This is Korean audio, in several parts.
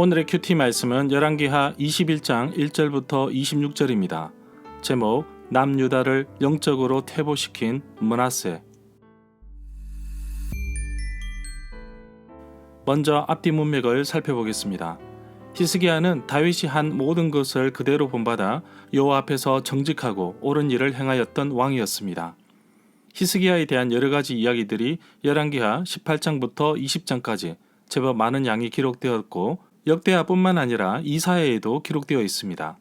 오늘의 큐티 말씀은 열왕기하 21장 1절부터 26절입니다. 제목 남유다를 영적으로 퇴보시킨 므낫세. 먼저 앞뒤 문맥을 살펴보겠습니다. 히스기야는 다윗이 한 모든 것을 그대로 본받아 여호와 앞에서 정직하고 옳은 일을 행하였던 왕이었습니다. 히스기야에 대한 여러 가지 이야기들이 열왕기하 18장부터 20장까지 제법 많은 양이 기록되었고 역대하뿐만 아니라 이사야에도 기록되어 있습니다.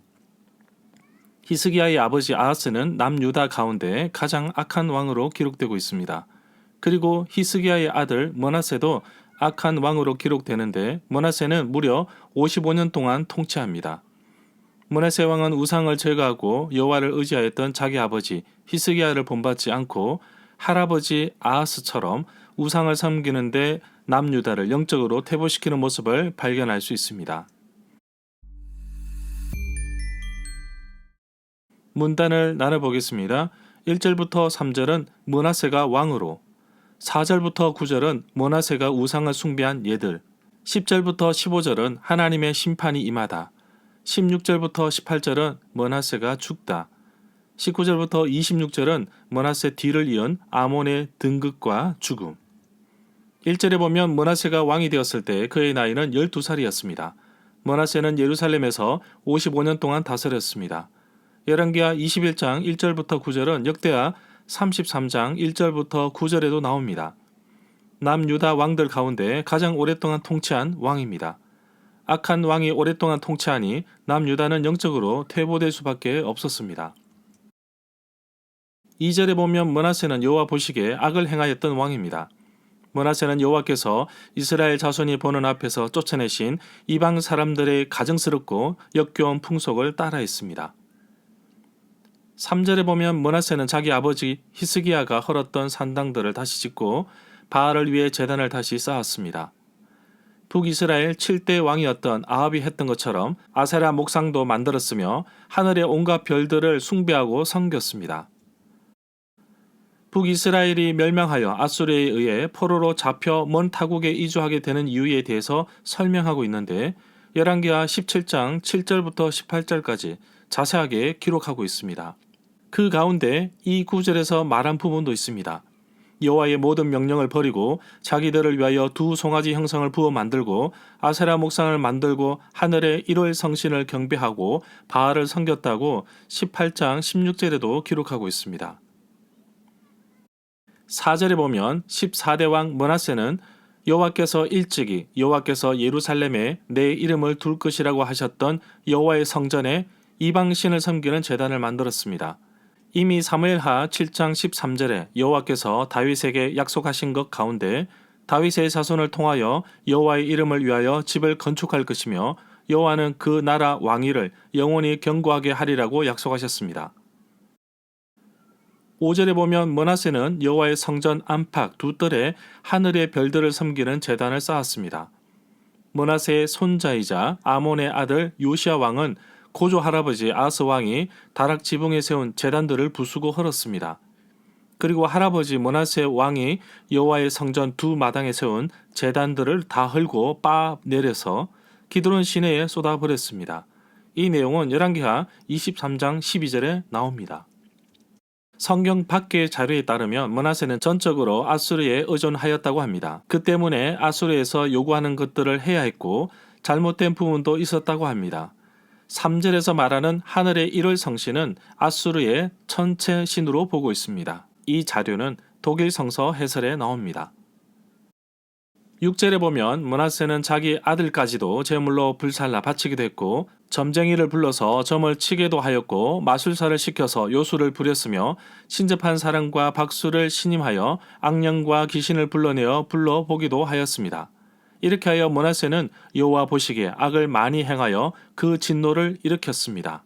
히스기야의 아버지 아하스는 남유다 가운데 가장 악한 왕으로 기록되고 있습니다. 그리고 히스기야의 아들 므낫세도 악한 왕으로 기록되는데 므낫세는 무려 55년 동안 통치합니다. 므낫세 왕은 우상을 제거하고 여호와를 의지하였던 자기 아버지 히스기야를 본받지 않고 할아버지 아하스처럼 우상을 섬기는데 남유다를 영적으로 퇴보시키는 모습을 발견할 수 있습니다. 문단을 나눠보겠습니다. 1절부터 3절은 므낫세가 왕으로, 4절부터 9절은 므낫세가 우상을 숭배한 예들, 10절부터 15절은 하나님의 심판이 임하다, 16절부터 18절은 므낫세가 죽다, 19절부터 26절은 므낫세 뒤를 이은 아몬의 등극과 죽음. 1절에 보면 므낫세가 왕이 되었을 때 그의 나이는 12살이었습니다. 므낫세는 예루살렘에서 55년 동안 다스렸습니다. 열왕기하 21장 1절부터 9절은 역대하 33장 1절부터 9절에도 나옵니다. 남유다 왕들 가운데 가장 오랫동안 통치한 왕입니다. 악한 왕이 오랫동안 통치하니 남유다는 영적으로 퇴보될 수밖에 없었습니다. 2절에 보면 므낫세는 여호와 보시기에 악을 행하였던 왕입니다. 므낫세는 여호와께서 이스라엘 자손이 보는 앞에서 쫓아내신 이방 사람들의 가증스럽고 역겨운 풍속을 따라했습니다. 3절에 보면 므낫세는 자기 아버지 히스기야가 헐었던 산당들을 다시 짓고 바알을 위해 제단을 다시 쌓았습니다. 북이스라엘 7대 왕이었던 아합이 했던 것처럼 아세라 목상도 만들었으며 하늘의 온갖 별들을 숭배하고 섬겼습니다. 북이스라엘이 멸망하여 아수르에 의해 포로로 잡혀 먼 타국에 이주하게 되는 이유에 대해서 설명하고 있는데 열왕기하 17장 7절부터 18절까지 자세하게 기록하고 있습니다. 그 가운데 이 구절에서 말한 부분도 있습니다. 여호와의 모든 명령을 버리고 자기들을 위하여 두 송아지 형상을 부어 만들고 아세라 목상을 만들고 하늘의 일월 성신을 경배하고 바알을 섬겼다고 18장 16절에도 기록하고 있습니다. 4절에 보면 14대 왕 므낫세는 여호와께서 일찍이 여호와께서 예루살렘에 내 이름을 둘 것이라고 하셨던 여호와의 성전에 이방신을 섬기는 제단을 만들었습니다. 이미 사무엘하 7장 13절에 여호와께서 다윗에게 약속하신 것 가운데 다윗의 자손을 통하여 여호와의 이름을 위하여 집을 건축할 것이며 여호와는 그 나라 왕위를 영원히 견고하게 하리라고 약속하셨습니다. 5절에 보면 므낫세는 여호와의 성전 안팎 두 뜰에 하늘의 별들을 섬기는 제단을 쌓았습니다. 므낫세의 손자이자 아몬의 아들 요시야 왕은 고조 할아버지 아스 왕이 다락 지붕에 세운 제단들을 부수고 헐었습니다. 그리고 할아버지 므낫세 왕이 여호와의 성전 두 마당에 세운 제단들을 다 헐고 빻아 내려서 기드론 시내에 쏟아버렸습니다. 이 내용은 열왕기하 23장 12절에 나옵니다. 성경 밖의 자료에 따르면 므낫세는 전적으로 아수르에 의존하였다고 합니다. 그 때문에 아수르에서 요구하는 것들을 해야 했고 잘못된 부분도 있었다고 합니다. 3절에서 말하는 하늘의 일월 성신은 아수르의 천체 신으로 보고 있습니다. 이 자료는 독일 성서 해설에 나옵니다. 6절에 보면 므낫세는 자기 아들까지도 제물로 불살라 바치기도 했고 점쟁이를 불러서 점을 치게도 하였고 마술사를 시켜서 요술을 부렸으며 신접한 사람과 박수를 신임하여 악령과 귀신을 불러내어 불러보기도 하였습니다. 이렇게 하여 므낫세는 여호와 보시기에 악을 많이 행하여 그 진노를 일으켰습니다.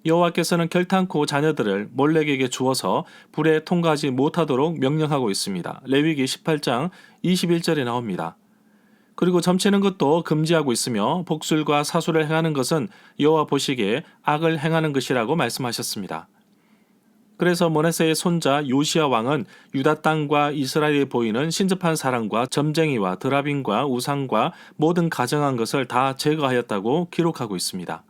여호와께서는 결탄코 자녀들을 몰렉에게 주어서 불에 통과하지 못하도록 명령하고 있습니다. 레위기 18장 21절에 나옵니다. 그리고 점치는 것도 금지하고 있으며 복술과 사술을 행하는 것은 여호와 보시기에 악을 행하는 것이라고 말씀하셨습니다. 그래서 므낫세의 손자 요시야 왕은 유다 땅과 이스라엘에 보이는 신접한 사랑과 점쟁이와 드라빔과 우상과 모든 가증한 것을 다 제거하였다고 기록하고 있습니다.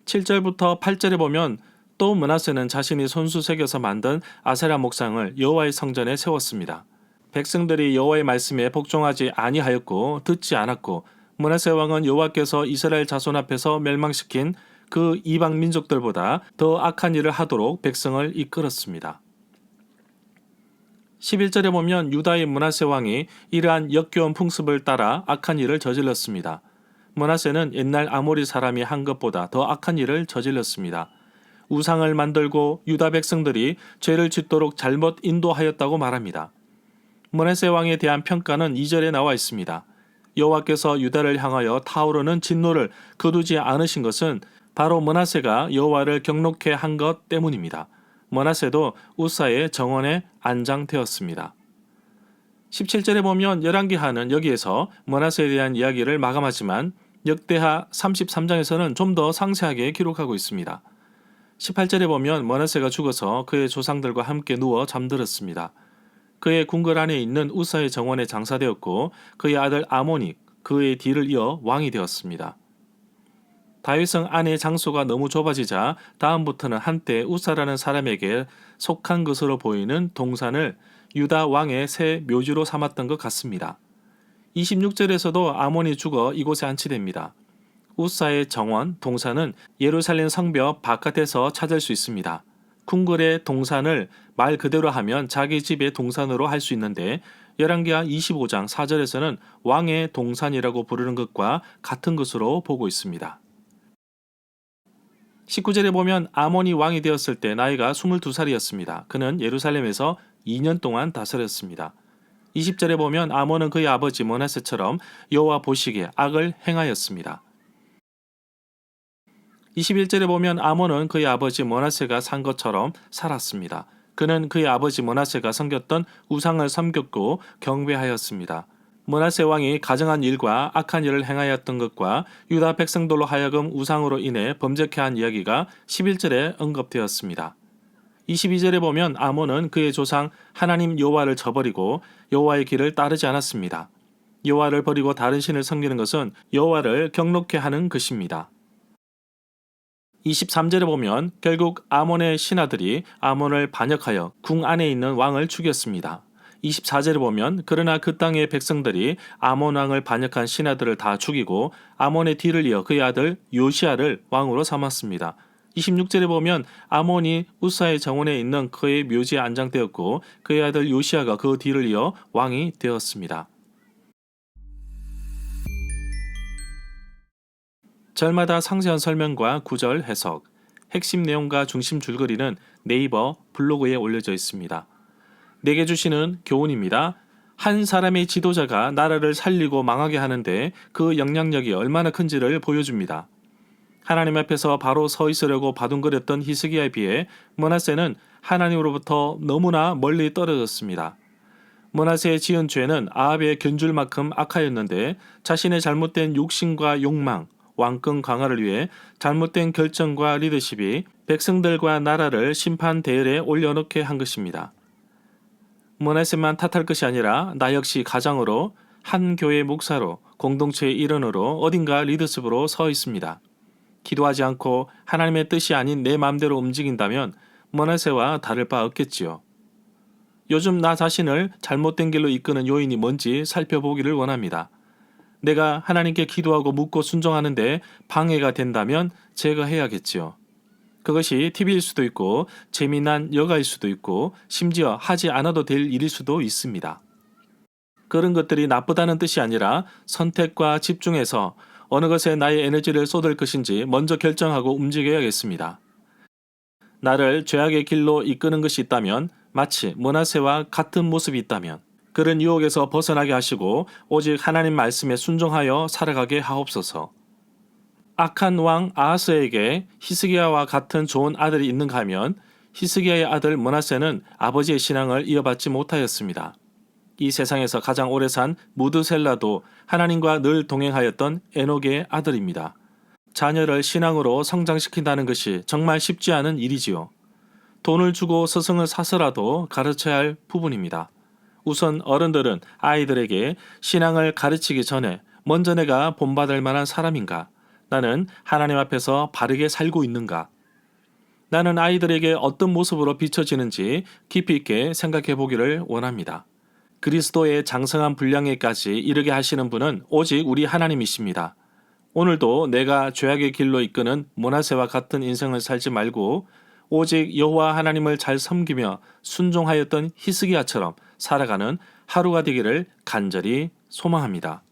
7절부터 8절에 보면 또 므낫세는 자신이 손수 새겨서 만든 아세라 목상을 여호와의 성전에 세웠습니다. 백성들이 여호와의 말씀에 복종하지 아니하였고 듣지 않았고 므낫세 왕은 여호와께서 이스라엘 자손 앞에서 멸망시킨 그 이방 민족들보다 더 악한 일을 하도록 백성을 이끌었습니다. 11절에 보면 유다의 므낫세 왕이 이러한 역겨운 풍습을 따라 악한 일을 저질렀습니다. 므낫세는 옛날 아모리 사람이 한 것보다 더 악한 일을 저질렀습니다. 우상을 만들고 유다 백성들이 죄를 짓도록 잘못 인도하였다고 말합니다. 므낫세 왕에 대한 평가는 2절에 나와 있습니다. 여호와께서 유다를 향하여 타오르는 진노를 거두지 않으신 것은 바로 므낫세가 여호와를 경록케 한 것 때문입니다. 므낫세도 우사의 정원에 안장되었습니다. 17절에 보면 열왕기하는 여기에서 므낫세에 대한 이야기를 마감하지만 역대하 33장에서는 좀 더 상세하게 기록하고 있습니다. 18절에 보면 므낫세가 죽어서 그의 조상들과 함께 누워 잠들었습니다. 그의 궁궐 안에 있는 우사의 정원에 장사되었고 그의 아들 아몬이 그의 뒤를 이어 왕이 되었습니다. 다윗성 안의 장소가 너무 좁아지자 다음부터는 한때 우사라는 사람에게 속한 것으로 보이는 동산을 유다 왕의 새 묘지로 삼았던 것 같습니다. 26절에서도 아몬이 죽어 이곳에 안치됩니다. 우사의 정원, 동산은 예루살렘 성벽 바깥에서 찾을 수 있습니다. 궁궐의 동산을 말 그대로 하면 자기 집의 동산으로 할 수 있는데 열왕기하 25장 4절에서는 왕의 동산이라고 부르는 것과 같은 것으로 보고 있습니다. 19절에 보면 아몬이 왕이 되었을 때 나이가 22살이었습니다. 그는 예루살렘에서 2년 동안 다스렸습니다. 20절에 보면 아몬은 그의 아버지 므낫세처럼 여호와 보시기에 악을 행하였습니다. 21절에 보면 아몬은 그의 아버지 므낫세가 산 것처럼 살았습니다. 그는 그의 아버지 므낫세가 섬겼던 우상을 섬겼고 경배하였습니다. 므낫세 왕이 가증한 일과 악한 일을 행하였던 것과 유다 백성들로 하여금 우상으로 인해 범죄케 한 이야기가 11절에 언급되었습니다. 22절에 보면 아몬은 그의 조상 하나님 여호와를 저버리고 여호와의 길을 따르지 않았습니다. 여호와를 버리고 다른 신을 섬기는 것은 여호와를 경록케 하는 것입니다. 23절에 보면 결국 아몬의 신하들이 아몬을 반역하여 궁 안에 있는 왕을 죽였습니다. 24절에 보면 그러나 그 땅의 백성들이 아몬 왕을 반역한 신하들을 다 죽이고 아몬의 뒤를 이어 그의 아들 요시야를 왕으로 삼았습니다. 26절에 보면 아몬이 우사의 정원에 있는 그의 묘지에 안장되었고 그의 아들 요시야가 그 뒤를 이어 왕이 되었습니다. 절마다 상세한 설명과 구절 해석, 핵심 내용과 중심 줄거리는 네이버 블로그에 올려져 있습니다. 내게 주시는 교훈입니다. 한 사람의 지도자가 나라를 살리고 망하게 하는데 그 영향력이 얼마나 큰지를 보여줍니다. 하나님 앞에서 바로 서 있으려고 바둥거렸던 히스기야에 비해 므낫세는 하나님으로부터 너무나 멀리 떨어졌습니다. 므낫세의 지은 죄는 아합의 견줄만큼 악하였는데 자신의 잘못된 욕심과 욕망, 왕권 강화를 위해 잘못된 결정과 리더십이 백성들과 나라를 심판 대열에 올려놓게 한 것입니다. 므낫세만 탓할 것이 아니라 나 역시 가장으로 한 교회 목사로 공동체의 일원으로 어딘가 리더십으로 서 있습니다. 기도하지 않고 하나님의 뜻이 아닌 내 마음대로 움직인다면 므낫세와 다를 바 없겠지요. 요즘 나 자신을 잘못된 길로 이끄는 요인이 뭔지 살펴보기를 원합니다. 내가 하나님께 기도하고 묻고 순종하는데 방해가 된다면 제거해야겠지요. 그것이 TV일 수도 있고 재미난 여가일 수도 있고 심지어 하지 않아도 될 일일 수도 있습니다. 그런 것들이 나쁘다는 뜻이 아니라 선택과 집중해서 어느 것에 나의 에너지를 쏟을 것인지 먼저 결정하고 움직여야겠습니다. 나를 죄악의 길로 이끄는 것이 있다면 마치 므낫세와 같은 모습이 있다면 그런 유혹에서 벗어나게 하시고 오직 하나님 말씀에 순종하여 살아가게 하옵소서. 악한 왕 아하스에게 히스기야와 같은 좋은 아들이 있는가 하면 히스기야의 아들 므낫세는 아버지의 신앙을 이어받지 못하였습니다. 이 세상에서 가장 오래 산 무드셀라도 하나님과 늘 동행하였던 에녹의 아들입니다. 자녀를 신앙으로 성장시킨다는 것이 정말 쉽지 않은 일이지요. 돈을 주고 스승을 사서라도 가르쳐야 할 부분입니다. 우선 어른들은 아이들에게 신앙을 가르치기 전에 먼저 내가 본받을 만한 사람인가? 나는 하나님 앞에서 바르게 살고 있는가? 나는 아이들에게 어떤 모습으로 비춰지는지 깊이 있게 생각해 보기를 원합니다. 그리스도의 장성한 분량에까지 이르게 하시는 분은 오직 우리 하나님이십니다. 오늘도 내가 죄악의 길로 이끄는 므낫세와 같은 인생을 살지 말고 오직 여호와 하나님을 잘 섬기며 순종하였던 히스기야처럼 살아가는 하루가 되기를 간절히 소망합니다.